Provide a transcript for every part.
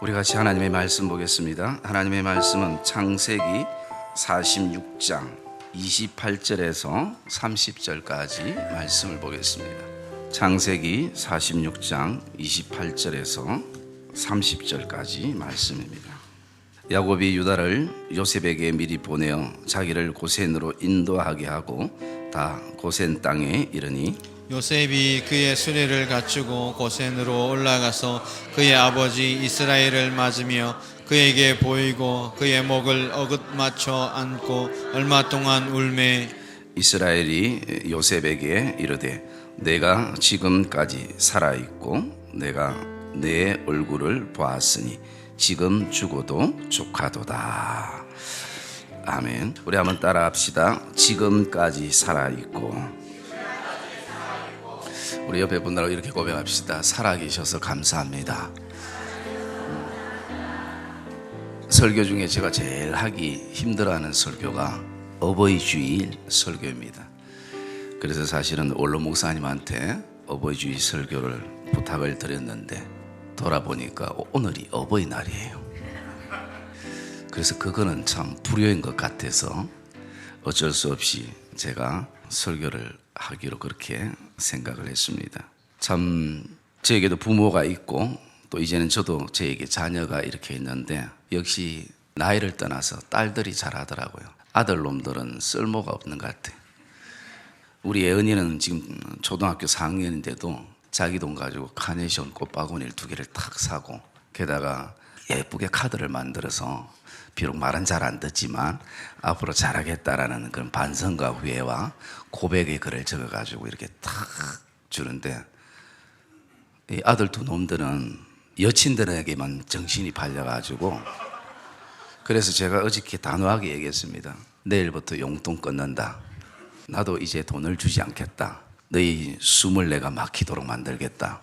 우리 같이 하나님의 말씀 보겠습니다. 하나님의 말씀은 창세기 46장 28절에서 30절까지 말씀을 보겠습니다. 창세기 46장 28절에서 30절까지 말씀입니다. 야곱이 유다를 요셉에게 미리 보내어 자기를 고센으로 인도하게 하고 다 고센 땅에 이르니 요셉이 그의 수레를 갖추고 고센으로 올라가서 그의 아버지 이스라엘을 맞으며 그에게 보이고 그의 목을 어긋맞춰 안고 얼마 동안 울매 이스라엘이 요셉에게 이르되 내가 지금까지 살아있고 내가 내 얼굴을 보았으니 지금 죽어도 족하도다. 아멘. 우리 한번 따라 합시다. 지금까지 살아있고. 우리 옆에 분들하고 이렇게 고백합시다. 살아계셔서 감사합니다. 설교 중에 제가 제일 하기 힘들어하는 설교가 어버이 주일 설교입니다. 그래서 사실은 원로 목사님한테 어버이 주일 설교를 부탁을 드렸는데 돌아보니까 오늘이 어버이날이에요. 그래서 그거는 참 불효인 것 같아서 어쩔 수 없이 제가 설교를 하기로 그렇게 생각을 했습니다. 참 저에게도 부모가 있고 또 이제는 저도 저에게 자녀가 이렇게 있는데 역시 나이를 떠나서 딸들이 잘하더라고요. 아들놈들은 쓸모가 없는 것 같아요. 우리 예은이는 지금 초등학교 4학년인데도 자기 돈 가지고 카네이션 꽃바구니를 2개를 탁 사고 게다가 예쁘게 카드를 만들어서 비록 말은 잘 안 듣지만 앞으로 잘하겠다라는 그런 반성과 후회와 고백의 글을 적어가지고 이렇게 탁 주는데 이 아들 2놈들은 여친들에게만 정신이 팔려가지고 그래서 제가 어저께 단호하게 얘기했습니다. 내일부터 용돈 끊는다. 나도 이제 돈을 주지 않겠다. 너희 숨을 내가 막히도록 만들겠다.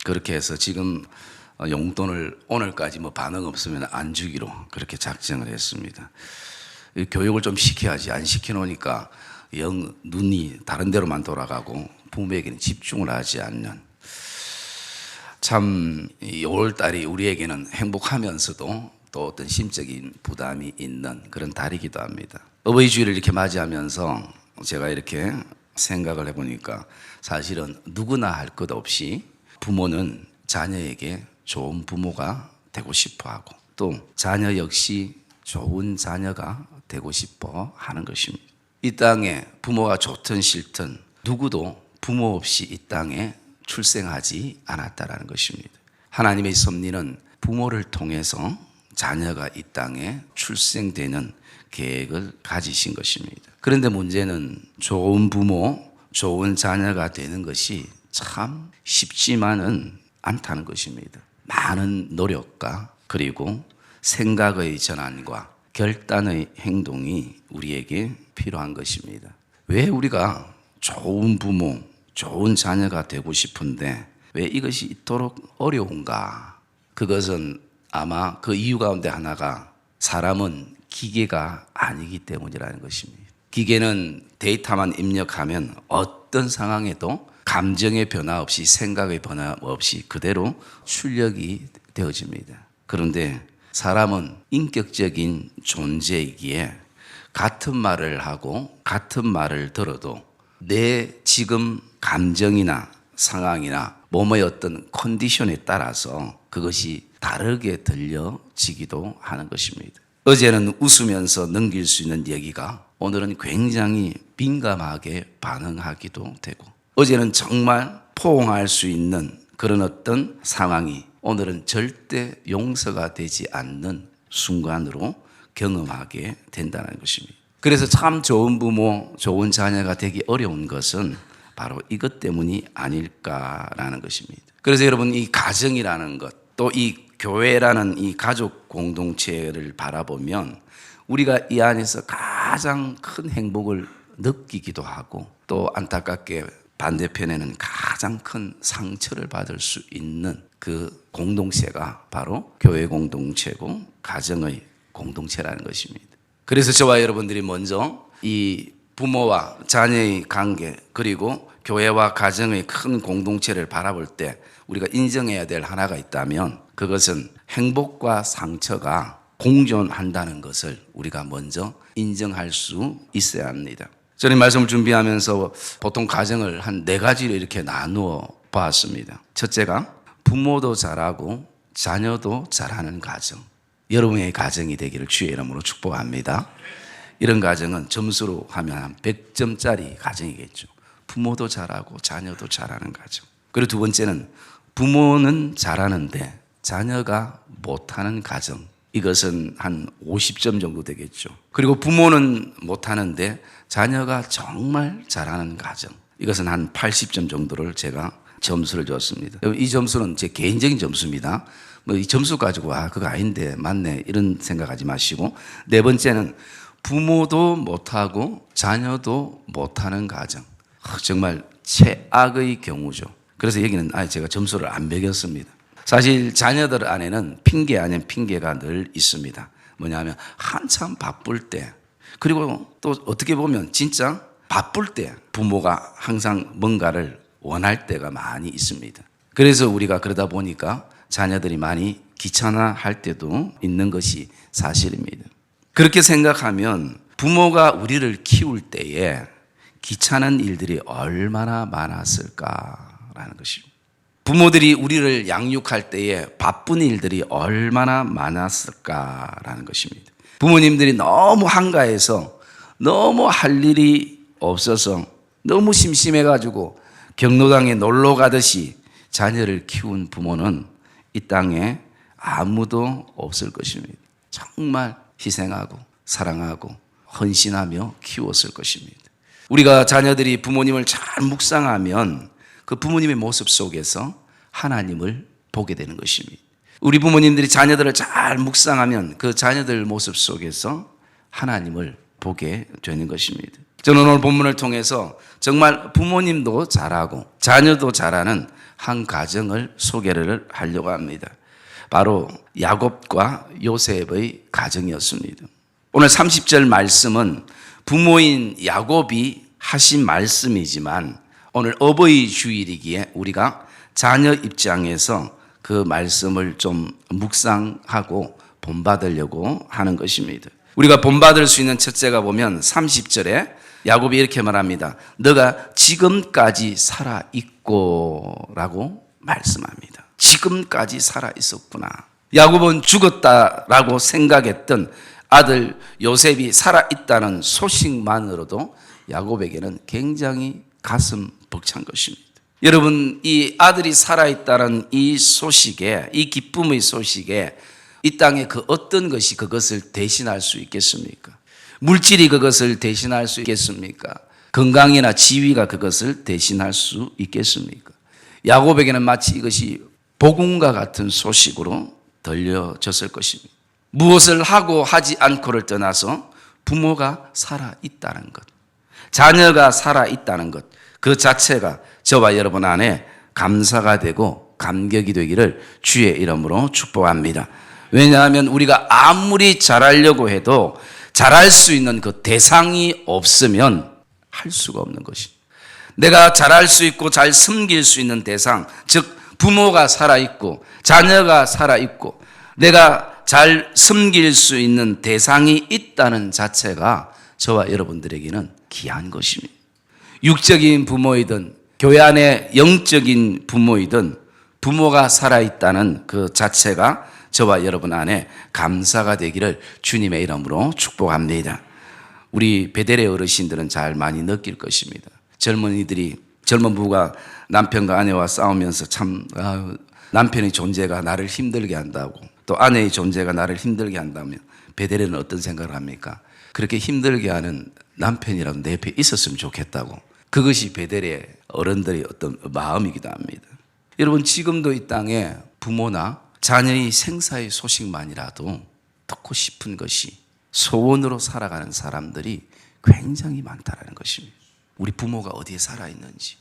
그렇게 해서 지금 용돈을 오늘까지 반응 없으면 안 주기로 그렇게 작정을 했습니다. 교육을 좀 시켜야지. 안 시켜놓으니까 영 눈이 다른 데로만 돌아가고 부모에게는 집중을 하지 않는 참 5월달이 우리에게는 행복하면서도 또 어떤 심적인 부담이 있는 그런 달이기도 합니다. 어버이 주일을 이렇게 맞이하면서 제가 이렇게 생각을 해보니까 사실은 누구나 할 것 없이 부모는 자녀에게 좋은 부모가 되고 싶어 하고 또 자녀 역시 좋은 자녀가 되고 싶어 하는 것입니다. 이 땅에 부모가 좋든 싫든 누구도 부모 없이 이 땅에 출생하지 않았다라는 것입니다. 하나님의 섭리는 부모를 통해서 자녀가 이 땅에 출생되는 계획을 가지신 것입니다. 그런데 문제는 좋은 부모, 좋은 자녀가 되는 것이 참 쉽지만은 않다는 것입니다. 많은 노력과 그리고 생각의 전환과 결단의 행동이 우리에게 필요한 것입니다. 왜 우리가 좋은 부모, 좋은 자녀가 되고 싶은데 왜 이것이 이토록 어려운가? 그것은 아마 그 이유 가운데 하나가 사람은 기계가 아니기 때문이라는 것입니다. 기계는 데이터만 입력하면 어떤 상황에도 감정의 변화 없이 생각의 변화 없이 그대로 출력이 되어집니다. 그런데 사람은 인격적인 존재이기에 같은 말을 하고 같은 말을 들어도 내 지금 감정이나 상황이나 몸의 어떤 컨디션에 따라서 그것이 다르게 들려지기도 하는 것입니다. 어제는 웃으면서 넘길 수 있는 얘기가 오늘은 굉장히 민감하게 반응하기도 되고 어제는 정말 포옹할 수 있는 그런 어떤 상황이 오늘은 절대 용서가 되지 않는 순간으로 경험하게 된다는 것입니다. 그래서 참 좋은 부모, 좋은 자녀가 되기 어려운 것은 바로 이것 때문이 아닐까라는 것입니다. 그래서 여러분 이 가정이라는 것, 또 이 교회라는 이 가족 공동체를 바라보면 우리가 이 안에서 가장 큰 행복을 느끼기도 하고 또 안타깝게 반대편에는 가장 큰 상처를 받을 수 있는 그 공동체가 바로 교회 공동체고 가정의 공동체라는 것입니다. 그래서 저와 여러분들이 먼저 이 부모와 자녀의 관계 그리고 교회와 가정의 큰 공동체를 바라볼 때 우리가 인정해야 될 하나가 있다면 그것은 행복과 상처가 공존한다는 것을 우리가 먼저 인정할 수 있어야 합니다. 저는 이 말씀을 준비하면서 보통 가정을 한 4가지로 이렇게 나누어 보았습니다. 첫째가 부모도 잘하고 자녀도 잘하는 가정. 여러분의 가정이 되기를 주의 이름으로 축복합니다. 이런 가정은 점수로 하면 한 100점짜리 가정이겠죠. 부모도 잘하고 자녀도 잘하는 가정. 그리고 두 번째는 부모는 잘하는데 자녀가 못하는 가정. 이것은 한 50점 정도 되겠죠. 그리고 부모는 못하는데 자녀가 정말 잘하는 가정. 이것은 한 80점 정도를 제가 점수를 줬습니다. 이 점수는 제 개인적인 점수입니다. 뭐 이 점수 가지고 그거 아닌데 맞네 이런 생각하지 마시고, 네 번째는 부모도 못하고 자녀도 못하는 가정. 정말 최악의 경우죠. 그래서 여기는 제가 점수를 안 매겼습니다. 사실 자녀들 안에는 핑계 아닌 핑계가 늘 있습니다. 뭐냐면 한참 바쁠 때, 그리고 또 어떻게 보면 진짜 바쁠 때 부모가 항상 뭔가를 원할 때가 많이 있습니다. 그래서 우리가 그러다 보니까 자녀들이 많이 귀찮아할 때도 있는 것이 사실입니다. 그렇게 생각하면 부모가 우리를 키울 때에 귀찮은 일들이 얼마나 많았을까라는 것입니다. 부모들이 우리를 양육할 때에 바쁜 일들이 얼마나 많았을까라는 것입니다. 부모님들이 너무 한가해서 너무 할 일이 없어서 너무 심심해가지고 경로당에 놀러 가듯이 자녀를 키운 부모는 이 땅에 아무도 없을 것입니다. 정말 희생하고 사랑하고 헌신하며 키웠을 것입니다. 우리가 자녀들이 부모님을 잘 묵상하면 그 부모님의 모습 속에서 하나님을 보게 되는 것입니다. 우리 부모님들이 자녀들을 잘 묵상하면 그 자녀들 모습 속에서 하나님을 보게 되는 것입니다. 저는 오늘 본문을 통해서 정말 부모님도 잘하고 자녀도 잘하는 한 가정을 소개를 하려고 합니다. 바로 야곱과 요셉의 가정이었습니다. 오늘 30절 말씀은 부모인 야곱이 하신 말씀이지만 오늘 어버이 주일이기에 우리가 자녀 입장에서 그 말씀을 좀 묵상하고 본받으려고 하는 것입니다. 우리가 본받을 수 있는 첫째가 보면 30절에 야곱이 이렇게 말합니다. 너가 지금까지 살아있고 라고 말씀합니다. 지금까지 살아있었구나. 야곱은 죽었다라고 생각했던 아들 요셉이 살아있다는 소식만으로도 야곱에게는 굉장히 가슴 벅찬 것입니다. 여러분, 이 아들이 살아있다는 이 소식에, 이 기쁨의 소식에 이 땅에 그 어떤 것이 그것을 대신할 수 있겠습니까? 물질이 그것을 대신할 수 있겠습니까? 건강이나 지위가 그것을 대신할 수 있겠습니까? 야곱에게는 마치 이것이 복음과 같은 소식으로 들려졌을 것입니다. 무엇을 하고 하지 않고를 떠나서 부모가 살아있다는 것, 자녀가 살아있다는 것, 그 자체가 저와 여러분 안에 감사가 되고 감격이 되기를 주의 이름으로 축복합니다. 왜냐하면 우리가 아무리 잘하려고 해도 잘할 수 있는 그 대상이 없으면 할 수가 없는 것입니다. 내가 잘할 수 있고 잘 섬길 수 있는 대상, 즉 부모가 살아있고 자녀가 살아있고 내가 잘 섬길 수 있는 대상이 있다는 자체가 저와 여러분들에게는 귀한 것입니다. 육적인 부모이든 교회 안에 영적인 부모이든 부모가 살아있다는 그 자체가 저와 여러분 안에 감사가 되기를 주님의 이름으로 축복합니다. 우리 베델의 어르신들은 잘 많이 느낄 것입니다. 젊은 부부가 남편과 아내와 싸우면서 참 남편의 존재가 나를 힘들게 한다고, 또 아내의 존재가 나를 힘들게 한다면 베델에는 어떤 생각을 합니까? 그렇게 힘들게 하는 남편이라도 내 옆에 있었으면 좋겠다고. 그것이 베델의 어른들의 어떤 마음이기도 합니다. 여러분, 지금도 이 땅에 부모나 자녀의 생사의 소식만이라도 듣고 싶은 것이 소원으로 살아가는 사람들이 굉장히 많다는 것입니다. 우리 부모가 어디에 살아있는지,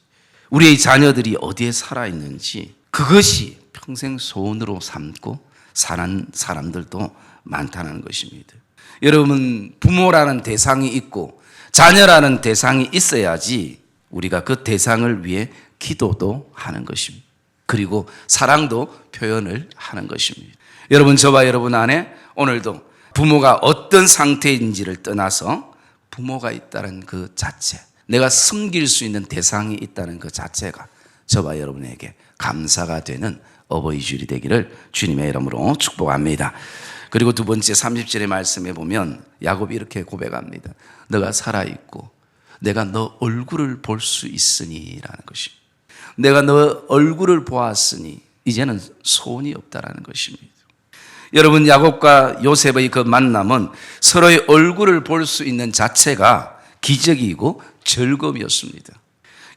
우리의 자녀들이 어디에 살아있는지, 그것이 평생 소원으로 삼고 사는 사람들도 많다는 것입니다. 여러분, 부모라는 대상이 있고 자녀라는 대상이 있어야지 우리가 그 대상을 위해 기도도 하는 것입니다. 그리고 사랑도 표현을 하는 것입니다. 여러분, 저와 여러분 안에 오늘도 부모가 어떤 상태인지를 떠나서 부모가 있다는 그 자체, 내가 섬길 수 있는 대상이 있다는 그 자체가 저와 여러분에게 감사가 되는 어버이 주일이 되기를 주님의 이름으로 축복합니다. 그리고 두 번째 30절의 말씀에 보면 야곱이 이렇게 고백합니다. 너가 살아있고 내가 너 얼굴을 볼 수 있으니라는 것입니다. 내가 너 얼굴을 보았으니 이제는 소원이 없다라는 것입니다. 여러분, 야곱과 요셉의 그 만남은 서로의 얼굴을 볼 수 있는 자체가 기적이고 즐거움이었습니다.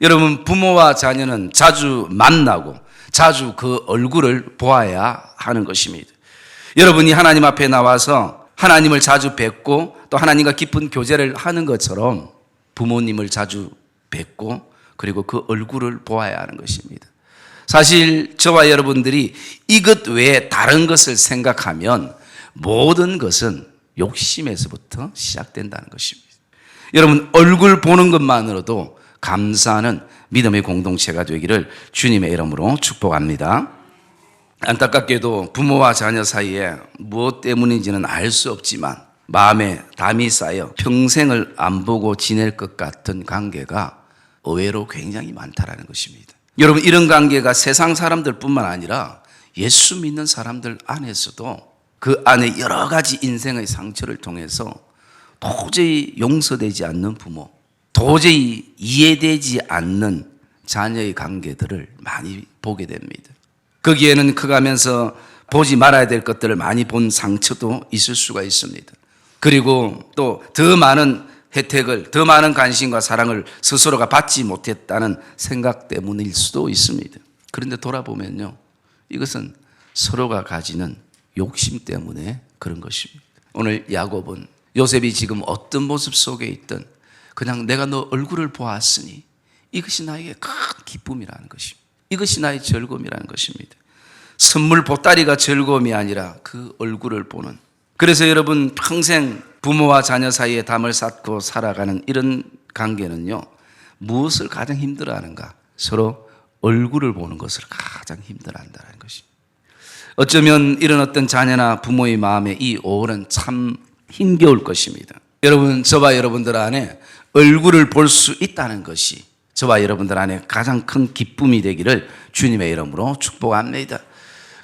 여러분, 부모와 자녀는 자주 만나고 자주 그 얼굴을 보아야 하는 것입니다. 여러분이 하나님 앞에 나와서 하나님을 자주 뵙고 또 하나님과 깊은 교제를 하는 것처럼 부모님을 자주 뵙고 그리고 그 얼굴을 보아야 하는 것입니다. 사실 저와 여러분들이 이것 외에 다른 것을 생각하면 모든 것은 욕심에서부터 시작된다는 것입니다. 여러분, 얼굴 보는 것만으로도 감사하는 믿음의 공동체가 되기를 주님의 이름으로 축복합니다. 안타깝게도 부모와 자녀 사이에 무엇 때문인지는 알 수 없지만 마음에 담이 쌓여 평생을 안 보고 지낼 것 같은 관계가 의외로 굉장히 많다라는 것입니다. 여러분, 이런 관계가 세상 사람들뿐만 아니라 예수 믿는 사람들 안에서도 그 안에 여러 가지 인생의 상처를 통해서 도저히 용서되지 않는 부모, 도저히 이해되지 않는 자녀의 관계들을 많이 보게 됩니다. 거기에는 커가면서 보지 말아야 될 것들을 많이 본 상처도 있을 수가 있습니다. 그리고 또 더 많은 혜택을, 더 많은 관심과 사랑을 스스로가 받지 못했다는 생각 때문일 수도 있습니다. 그런데 돌아보면요, 이것은 서로가 가지는 욕심 때문에 그런 것입니다. 오늘 야곱은 요셉이 지금 어떤 모습 속에 있든 그냥 내가 너 얼굴을 보았으니 이것이 나에게 큰 기쁨이라는 것입니다. 이것이 나의 즐거움이라는 것입니다. 선물 보따리가 즐거움이 아니라 그 얼굴을 보는. 그래서 여러분, 평생 부모와 자녀 사이에 담을 쌓고 살아가는 이런 관계는요, 무엇을 가장 힘들어하는가? 서로 얼굴을 보는 것을 가장 힘들어한다는 것입니다. 어쩌면 이런 어떤 자녀나 부모의 마음에 이 오월은 참 힘겨울 것입니다. 여러분, 저와 여러분들 안에 얼굴을 볼 수 있다는 것이 저와 여러분들 안에 가장 큰 기쁨이 되기를 주님의 이름으로 축복합니다.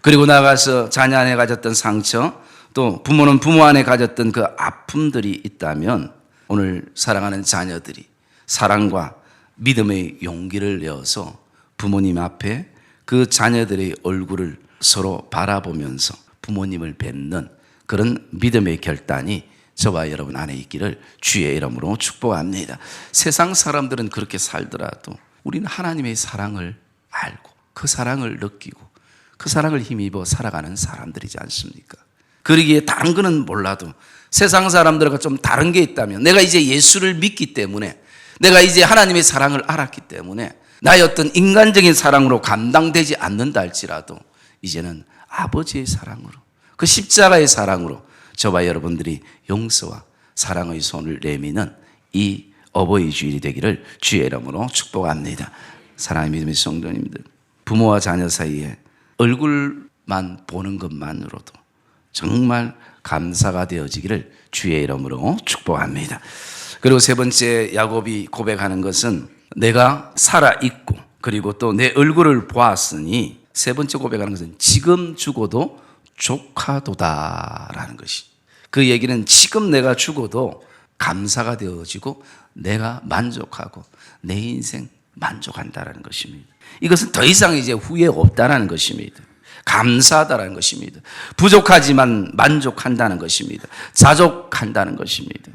그리고 나가서 자녀 안에 가졌던 상처, 또 부모는 부모 안에 가졌던 그 아픔들이 있다면 오늘 사랑하는 자녀들이 사랑과 믿음의 용기를 내어서 부모님 앞에 그 자녀들의 얼굴을 서로 바라보면서 부모님을 뵙는 그런 믿음의 결단이 저와 여러분 안에 있기를 주의 이름으로 축복합니다. 세상 사람들은 그렇게 살더라도 우리는 하나님의 사랑을 알고 그 사랑을 느끼고 그 사랑을 힘입어 살아가는 사람들이지 않습니까? 그러기에 다른 거는 몰라도 세상 사람들과 좀 다른 게 있다면, 내가 이제 예수를 믿기 때문에, 내가 이제 하나님의 사랑을 알았기 때문에 나의 어떤 인간적인 사랑으로 감당되지 않는다 할지라도 이제는 아버지의 사랑으로, 그 십자가의 사랑으로 저와 여러분들이 용서와 사랑의 손을 내미는 이 어버이 주일이 되기를 주의 이름으로 축복합니다. 사랑하는 믿음의 성도님들, 부모와 자녀 사이에 얼굴만 보는 것만으로도 정말 감사가 되어지기를 주의 이름으로 축복합니다. 그리고 세 번째 야곱이 고백하는 것은 내가 살아있고 그리고 또 내 얼굴을 보았으니, 세 번째 고백하는 것은 지금 죽어도 조카도다라는 것이, 그 얘기는 지금 내가 죽어도 감사가 되어지고 내가 만족하고 내 인생 만족한다라는 것입니다. 이것은 더 이상 이제 후회 없다라는 것입니다. 감사하다라는 것입니다. 부족하지만 만족한다는 것입니다. 자족한다는 것입니다.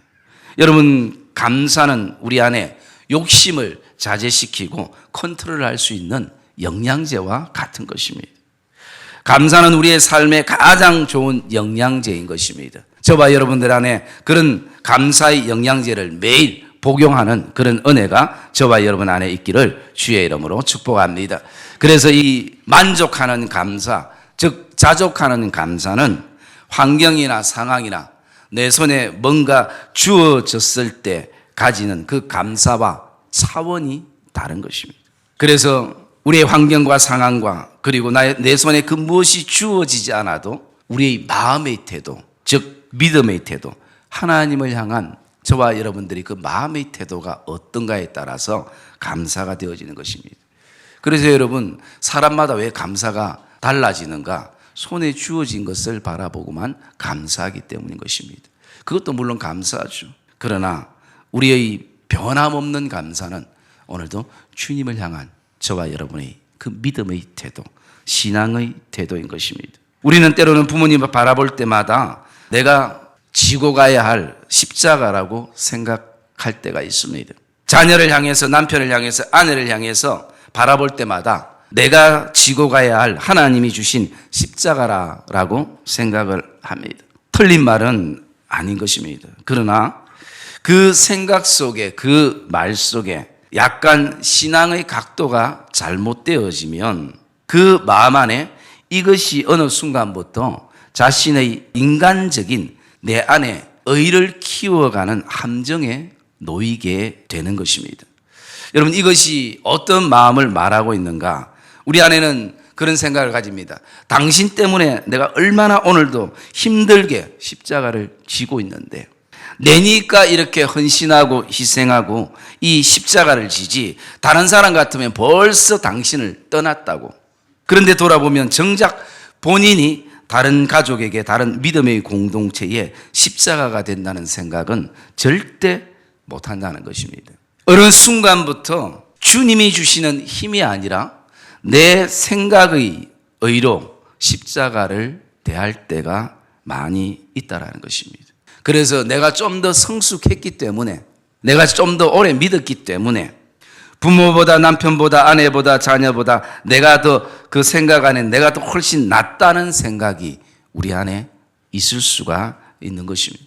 여러분, 감사는 우리 안에 욕심을 자제시키고 컨트롤할 수 있는 영양제와 같은 것입니다. 감사는 우리의 삶에 가장 좋은 영양제인 것입니다. 저와 여러분들 안에 그런 감사의 영양제를 매일 복용하는 그런 은혜가 저와 여러분 안에 있기를 주의 이름으로 축복합니다. 그래서 이 만족하는 감사, 즉 자족하는 감사는 환경이나 상황이나 내 손에 뭔가 주어졌을 때 가지는 그 감사와 차원이 다른 것입니다. 그래서 우리의 환경과 상황과 그리고 내 손에 그 무엇이 주어지지 않아도 우리의 마음의 태도, 즉 믿음의 태도, 하나님을 향한 저와 여러분들이 그 마음의 태도가 어떤가에 따라서 감사가 되어지는 것입니다. 그래서 여러분, 사람마다 왜 감사가 달라지는가? 손에 주어진 것을 바라보고만 감사하기 때문인 것입니다. 그것도 물론 감사하죠. 그러나 우리의 변함없는 감사는 오늘도 주님을 향한 저와 여러분의 그 믿음의 태도, 신앙의 태도인 것입니다. 우리는 때로는 부모님을 바라볼 때마다 내가 지고 가야 할 십자가라고 생각할 때가 있습니다. 자녀를 향해서, 남편을 향해서, 아내를 향해서 바라볼 때마다 내가 지고 가야 할 하나님이 주신 십자가라고 생각을 합니다. 틀린 말은 아닌 것입니다. 그러나 그 생각 속에, 그 말 속에 약간 신앙의 각도가 잘못되어지면 그 마음 안에 이것이 어느 순간부터 자신의 인간적인 내 안에 의를 키워가는 함정에 놓이게 되는 것입니다. 여러분, 이것이 어떤 마음을 말하고 있는가? 우리 안에는 그런 생각을 가집니다. 당신 때문에 내가 얼마나 오늘도 힘들게 십자가를 지고 있는데, 내니까 이렇게 헌신하고 희생하고 이 십자가를 지지, 다른 사람 같으면 벌써 당신을 떠났다고. 그런데 돌아보면 정작 본인이 다른 가족에게, 다른 믿음의 공동체에 십자가가 된다는 생각은 절대 못한다는 것입니다. 어느 순간부터 주님이 주시는 힘이 아니라 내 생각의 의로 십자가를 대할 때가 많이 있다라는 것입니다. 그래서 내가 좀 더 성숙했기 때문에, 내가 좀 더 오래 믿었기 때문에 부모보다, 남편보다, 아내보다, 자녀보다 내가 더 그 생각 안에 내가 더 훨씬 낫다는 생각이 우리 안에 있을 수가 있는 것입니다.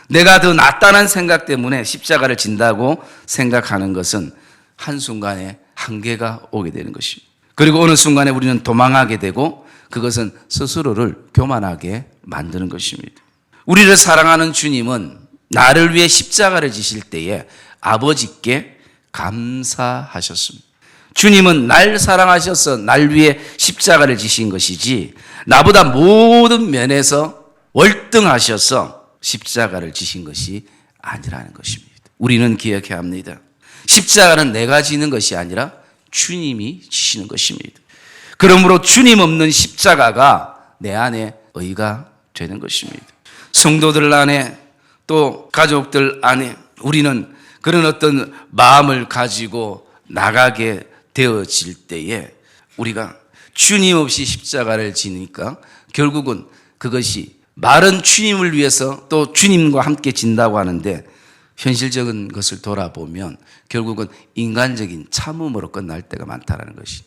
내가 더 낫다는 생각 때문에 십자가를 진다고 생각하는 것은 한순간에 한계가 오게 되는 것입니다. 그리고 어느 순간에 우리는 도망하게 되고 그것은 스스로를 교만하게 만드는 것입니다. 우리를 사랑하는 주님은 나를 위해 십자가를 지실 때에 아버지께 감사하셨습니다. 주님은 날 사랑하셔서 날 위해 십자가를 지신 것이지 나보다 모든 면에서 월등하셔서 십자가를 지신 것이 아니라는 것입니다. 우리는 기억해야 합니다. 십자가는 내가 지는 것이 아니라 주님이 지시는 것입니다. 그러므로 주님 없는 십자가가 내 안에 의가 되는 것입니다. 성도들 안에, 또 가족들 안에 우리는 그런 어떤 마음을 가지고 나가게 되어질 때에 우리가 주님 없이 십자가를 지니까 결국은 그것이 말은 주님을 위해서 또 주님과 함께 진다고 하는데 현실적인 것을 돌아보면 결국은 인간적인 참음으로 끝날 때가 많다는 것이.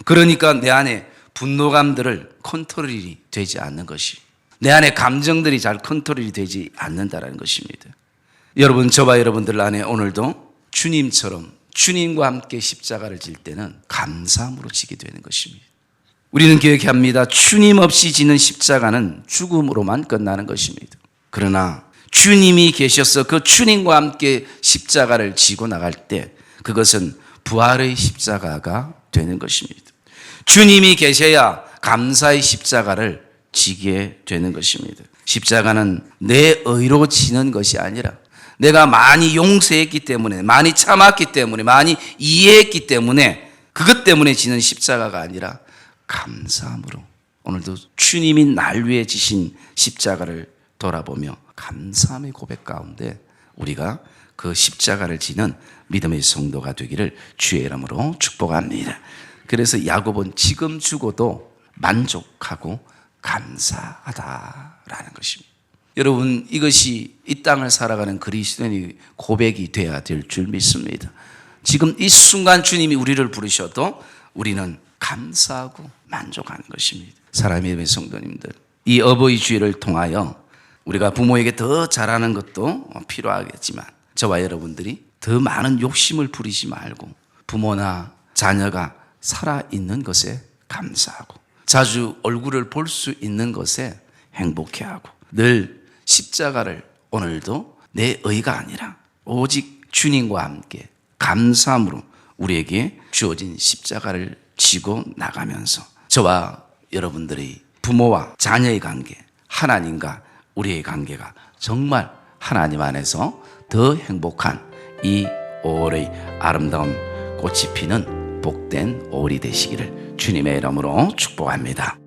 그러니까 내 안에 분노감들을 컨트롤이 되지 않는 것이, 내 안에 감정들이 잘 컨트롤이 되지 않는다는 것입니다. 여러분, 저와 여러분들 안에 오늘도 주님처럼 주님과 함께 십자가를 질 때는 감사함으로 지게 되는 것입니다. 우리는 기억해야 합니다. 주님 없이 지는 십자가는 죽음으로만 끝나는 것입니다. 그러나 주님이 계셔서 그 주님과 함께 십자가를 지고 나갈 때 그것은 부활의 십자가가 되는 것입니다. 주님이 계셔야 감사의 십자가를 지게 되는 것입니다. 십자가는 내 의로 지는 것이 아니라 내가 많이 용서했기 때문에, 많이 참았기 때문에, 많이 이해했기 때문에, 그것 때문에 지는 십자가가 아니라 감사함으로 오늘도 주님이 날 위해 지신 십자가를 돌아보며 감사함의 고백 가운데 우리가 그 십자가를 지는 믿음의 성도가 되기를 주의 이름으로 축복합니다. 그래서 야곱은 지금 죽어도 만족하고 감사하다라는 것입니다. 여러분, 이것이 이 땅을 살아가는 그리스도인의 고백이 돼야 될 줄 믿습니다. 지금 이 순간 주님이 우리를 부르셔도 우리는 감사하고 만족하는 것입니다. 사랑하는 믿음의 성도님들, 이 어버이 주일을 통하여 우리가 부모에게 더 잘하는 것도 필요하겠지만 저와 여러분들이 더 많은 욕심을 부리지 말고 부모나 자녀가 살아있는 것에 감사하고 자주 얼굴을 볼 수 있는 것에 행복해하고 늘 십자가를 오늘도 내 의가 아니라 오직 주님과 함께 감사함으로 우리에게 주어진 십자가를 지고 나가면서 저와 여러분들의 부모와 자녀의 관계, 하나님과 우리의 관계가 정말 하나님 안에서 더 행복한 이 5월의 아름다운 꽃이 피는 복된 5월이 되시기를 주님의 이름으로 축복합니다.